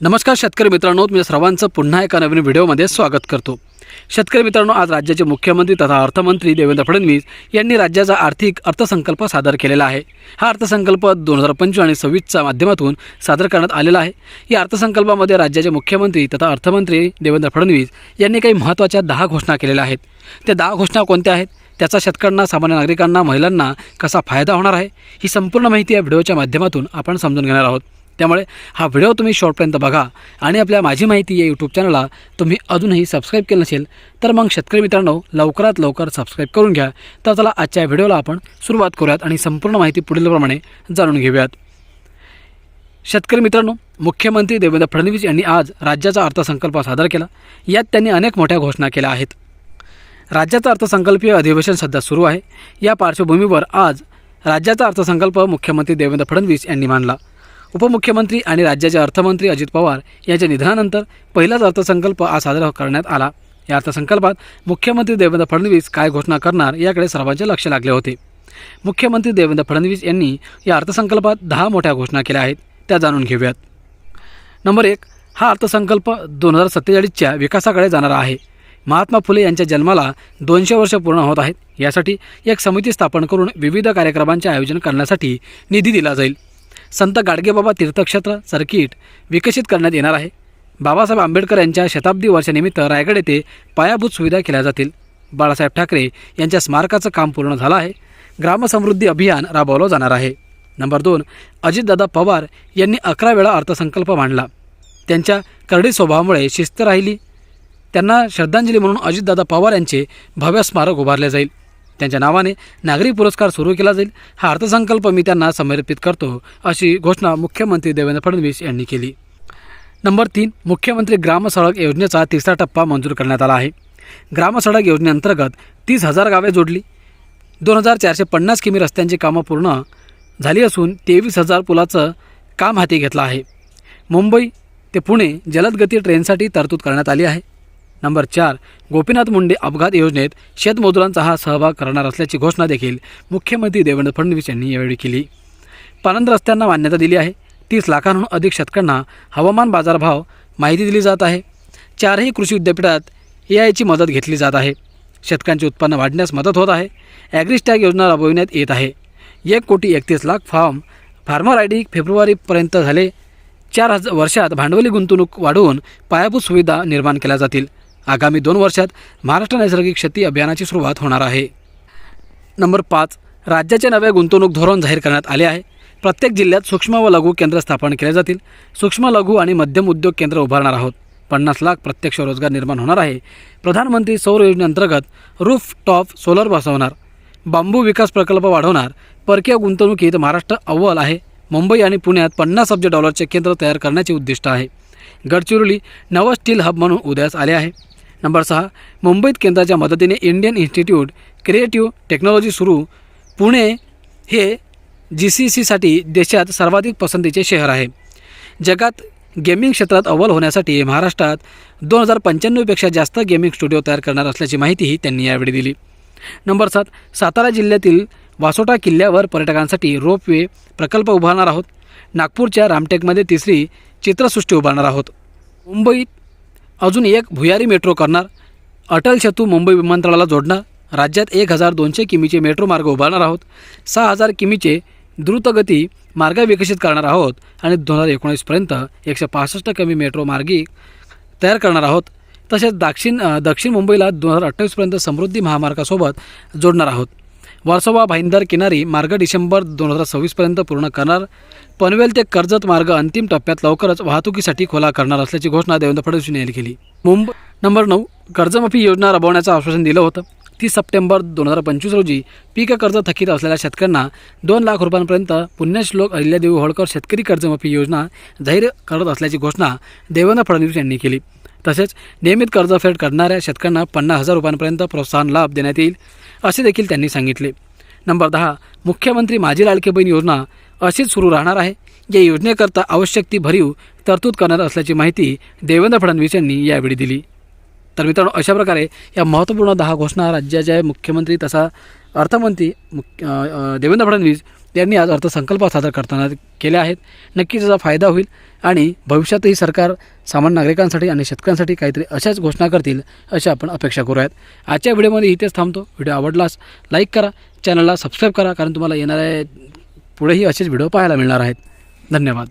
नमस्कार शेतकरी मित्रांनो, मी सर्वांचं पुन्हा एका नवीन व्हिडिओमध्ये स्वागत करतो। शेतकरी मित्रांनो, आज राज्याचे मुख्यमंत्री तथा अर्थमंत्री देवेंद्र फडणवीस यांनी राज्याचा आर्थिक अर्थसंकल्प सादर केलेला आहे। हा अर्थसंकल्प 2025 आणि 26च्या माध्यमातून सादर करण्यात आलेला आहे। या अर्थसंकल्पामध्ये राज्याचे मुख्यमंत्री तथा अर्थमंत्री देवेंद्र फडणवीस यांनी काही महत्त्वाच्या 10 घोषणा केलेल्या आहेत। त्या 10 घोषणा कोणत्या आहेत, त्याचा शेतकऱ्यांना, सामान्य नागरिकांना, महिलांना कसा फायदा होणार आहे, ही संपूर्ण माहिती या व्हिडिओच्या माध्यमातून आपण समजून घेणार आहोत। त्यामुळे हा व्हिडिओ तुम्ही शेवटपर्यंत बघा आणि आपल्या माझी माहिती या यूट्यूब चॅनलला तुम्ही अजूनही सबस्क्राईब केलं नसेल तर मग शेतकरी मित्रांनो, लवकरात लवकर सबस्क्राईब करून घ्या। तर चला आजच्या व्हिडिओला आपण सुरुवात करूयात आणि संपूर्ण माहिती पुढीलप्रमाणे जाणून घेऊयात। शेतकरी मित्रांनो, मुख्यमंत्री देवेंद्र फडणवीस यांनी आज राज्याचा अर्थसंकल्प सादर केला। यात त्यांनी अनेक मोठ्या घोषणा केल्या आहेत। राज्याचा अर्थसंकल्पीय अधिवेशन सध्या सुरू आहे। या पार्श्वभूमीवर आज राज्याचा अर्थसंकल्प मुख्यमंत्री देवेंद्र फडणवीस यांनी मांडला। उपमुख्यमंत्री आणि राज्याचे अर्थमंत्री अजित पवार यांच्या निधनानंतर पहिलाच अर्थसंकल्प आज सादर करण्यात आला। या अर्थसंकल्पात मुख्यमंत्री देवेंद्र फडणवीस काय घोषणा करणार याकडे सर्वांचे लक्ष लागले होते। मुख्यमंत्री देवेंद्र फडणवीस यांनी या अर्थसंकल्पात 10 मोठ्या घोषणा केल्या आहेत, त्या जाणून घेऊयात। नंबर 1, हा अर्थसंकल्प 2047च्या विकासाकडे जाणारा आहे। महात्मा फुले यांच्या जन्माला 200 वर्ष पूर्ण होत आहेत। यासाठी एक समिती स्थापन करून विविध कार्यक्रमांचे आयोजन करण्यासाठी निधी दिला जाईल। संत गाडगेबाबा तीर्थक्षेत्र सर्किट विकसित करण्यात येणार आहे। बाबासाहेब आंबेडकर यांच्या शताब्दी वर्षानिमित्त रायगड येथे पायाभूत सुविधा केल्या जातील। बाळासाहेब ठाकरे यांच्या स्मारकाचं काम पूर्ण झालं आहे। ग्रामसमृद्धी अभियान राबवलं जाणार आहे। नंबर 2, अजितदादा पवार यांनी 11 वेळा अर्थसंकल्प मांडला। त्यांच्या करडी स्वभावामुळे शिस्त राहिली। त्यांना श्रद्धांजली म्हणून अजितदादा पवार यांचे भव्य स्मारक उभारले जाईल। त्यांच्या नावाने नागरी पुरस्कार सुरू केला जाईल। हा अर्थसंकल्प मी त्यांना समर्पित करतो, अशी घोषणा मुख्यमंत्री देवेंद्र फडणवीस यांनी केली। नंबर 3, मुख्यमंत्री ग्रामसडक योजनेचा 3रा टप्पा मंजूर करण्यात आला आहे। ग्रामसडक योजनेअंतर्गत 30,000 गावे जोडली। 2450 किमी रस्त्यांची कामं पूर्ण झाली असून 23,000 पुलाचं काम हाती घेतलं आहे। मुंबई ते पुणे जलदगती ट्रेनसाठी तरतूद करण्यात आली आहे। नंबर 4, गोपीनाथ मुंडे अपघात योजनेत शेतमजुरांचा हा सहभाग करणार असल्याची घोषणा देखील मुख्यमंत्री देवेंद्र फडणवीस यांनी यावेळी केली। पाणंद रस्त्यांना मान्यता दिली आहे। 30 लाखांहून अधिक शेतकऱ्यांना हवामान बाजारभाव माहिती दिली जात आहे। 4ही कृषी विद्यापीठात AIची मदत घेतली जात आहे। शेतकऱ्यांचे उत्पन्न वाढण्यास मदत होत आहे। ॲग्रिस्टॅग योजना राबविण्यात येत आहे। 1,31,00,000 फार्मर ID फेब्रुवारीपर्यंत झाले। 4 वर्षात भांडवली गुंतवणूक वाढवून पायाभूत सुविधा निर्माण केल्या जातील। आगामी 2 वर्षात महाराष्ट्र नैसर्गिक शेती अभियानाची सुरुवात होणार आहे। नंबर 5, राज्याचे नवे गुंतवणूक धोरण जाहीर करण्यात आले आहे। प्रत्येक जिल्ह्यात सूक्ष्म व लघु केंद्र स्थापन केले जातील। सूक्ष्म लघु आणि मध्यम उद्योग केंद्र उभारणार आहोत। 50 लाख प्रत्यक्ष रोजगार निर्माण होणार आहे। प्रधानमंत्री सौर योजनेअंतर्गत रूफ टॉप सोलर बसवणार। बांबू विकास प्रकल्प वाढवणार। परकीय गुंतवणुकीत महाराष्ट्र अव्वल आहे। मुंबई आणि पुण्यात 50 अब्ज डॉलरचे केंद्र तयार करण्याचे उद्दिष्ट आहे। गडचिरोली नवं स्टील हब म्हणून उदयास आले आहे। नंबर 6, मुंबईत केंद्राच्या मदतीने इंडियन इन्स्टिट्यूट क्रिएटिव्ह टेक्नॉलॉजी सुरू। पुणे हे GCCसाठी देशात सर्वाधिक पसंतीचे शहर आहे। जगात गेमिंग क्षेत्रात अव्वल होण्यासाठी महाराष्ट्रात 2095पेक्षा जास्त गेमिंग स्टुडिओ तयार करणार असल्याची माहितीही त्यांनी यावेळी दिली। नंबर 7, सातारा जिल्ह्यातील वासोटा किल्ल्यावर पर्यटकांसाठी रोपवे प्रकल्प उभारणार आहोत। नागपूरच्या रामटेकमध्ये 3री चित्रसृष्टी उभारणार आहोत। मुंबईत अजून एक भुयारी मेट्रो करणार। अटल सेतू मुंबई विमानतळाला जोडणार। राज्यात 1200 किमीचे मेट्रो मार्ग उभारणार आहोत। 6000 किमीचे द्रुतगती मार्ग विकसित करणार आहोत आणि 2019पर्यंत 165 किमी मेट्रो मार्गी तयार करणार आहोत। तसेच दक्षिण मुंबईला 2028पर्यंत समृद्धी महामार्गासोबत जोडणार आहोत। वर्सोवा भाईंदर किनारी मार्ग डिसेंबर 2026पर्यंत पूर्ण करणार। पनवेल ते कर्जत मार्ग अंतिम टप्प्यात लवकरच वाहतुकीसाठी खुला करणार असल्याची घोषणा देवेंद्र फडणवीस यांनी केली। नंबर 9, कर्जमाफी योजना राबवण्याचं आश्वासन दिलं होतं। 30 सप्टेंबर 2025 रोजी पीक कर्ज थकीत असलेल्या शेतकऱ्यांना 2 लाख रुपयांपर्यंत पुण्यश्लोक अहिल्यादेवी होळकर शेतकरी कर्जमाफी योजना जाहीर करत असल्याची घोषणा देवेंद्र फडणवीस यांनी केली। तसेच नियमित कर्जफेड करणाऱ्या शेतकऱ्यांना 50,000 रुपयांपर्यंत प्रोत्साहन लाभ देण्यात येईल, असे देखील त्यांनी सांगितले। नंबर 10, मुख्यमंत्री माझी लाडकी बहीण योजना अशीच सुरू राहणार आहे। या योजनेकरता आवश्यक ती भरीव तरतूद करणार असल्याची माहिती देवेंद्र फडणवीस यांनी यावेळी दिली। तर मित्रांनो, अशा प्रकारे या महत्त्वपूर्ण 10 घोषणा राज्याचे मुख्यमंत्री तसा अर्थमंत्री देवेंद्र फडणवीस त्यांनी आज अर्थसंकल्प सादर करताना केले आहेत. नक्कीच त्याचा फायदा होईल आणि भविष्यातही सरकार सामान्य नागरिकांसाठी आणि शेतकऱ्यांसाठी काहीतरी अशाच घोषणा करतील अशा आपण अपेक्षा करूयात. आजच्या व्हिडिओमध्ये इथेच थांबतो. व्हिडिओ आवडलास लाईक करा, चॅनलला सबस्क्राईब करा, कारण तुम्हाला येणाऱ्या पुढेही असेच व्हिडिओ पाहायला मिळणार आहेत. धन्यवाद.